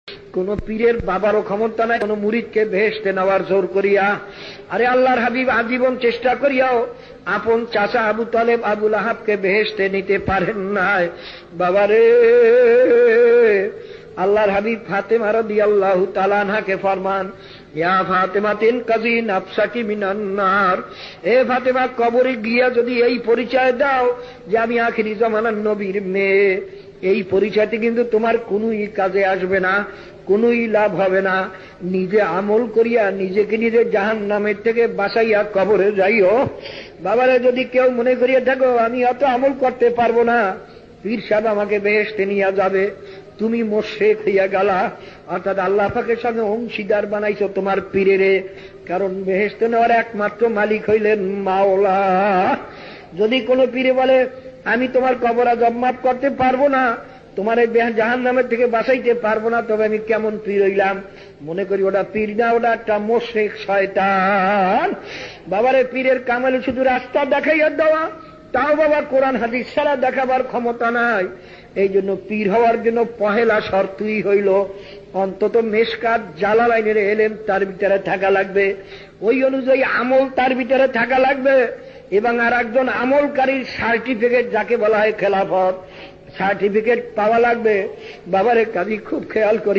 কোন পীরের বাবারও ক্ষমতা নাই কোন মুরিদকে বেহেশতে নেওয়ার জোর করিয়া। আরে আল্লাহর হাবিব আজীবন চেষ্টা করিয়াও আপন চাচা আবু তালেব আবুল আহাবকে বেহেশতে নিতে পারেন নাই। বাবারে, আল্লাহর হাবিব ফাতেমা রাদিয়াল্লাহু তাআলা আনহাকে ফরমান, ইয়া ফাতেমাতিন কাযী নাফসাকি মিনান নার, এ ফাতেমা কবরে গিয়া যদি এই পরিচয় দাও যে আমি আখিরি জামানার নবীর মেয়ে, এই পরিচয়টি কিন্তু তোমার কোনই কাজে আসবে না, কোনই লাভ হবে না। নিজে আমল করিয়া নিজেকে নিজে জাহান্নামের থেকে বাঁচাইয়া কবরে যাইও। বাবারে, যদি কেউ মনে করিয়া থাকো আমি অত আমল করতে পারবো না, পীর সাহেব আমাকে বেহেশতে নিয়ে যাবে, তুমি মুশরিক হইয়া গেলা, অর্থাৎ আল্লাহ পাকের সঙ্গে অংশীদার বানাইছো তোমার পীরেরে। কারণ বেহেশতে নেওয়ার একমাত্র মালিক হইলেন মাওলা। যদি কোনো পীরে বলে আমি তোমার কবর আযাব মাফ করতে পারবো না, তোমার এই জাহান্নামের থেকে বাঁচাইতে পারবো না, তবে আমি কেমন পীর হইলাম? মনে করি ওটা পীর না, ওটা একটা মুশরিক শয়তান। বাবারে, পীরের কামালে শুধু রাস্তা দেখাইয়া দেওয়া, তাও বাবা কোরআন হাদিস ছাড়া দেখাবার ক্ষমতা নাই। এই জন্য পীর হওয়ার জন্য পহেলা শর্তই হইল অন্তত মেশকাত জালালাইনের এলেম তার ভিতরে থাকা লাগবে, ওই অনুযায়ী আমল তার ভিতরে থাকা লাগবে, এবং আর একজন আমলকারীর সার্টিফিকেট যাকে বলা হয় খেলাফত, সার্টিফিকেট পাওয়া লাগবে। বাবারে, কাজী খুব খেয়াল করি।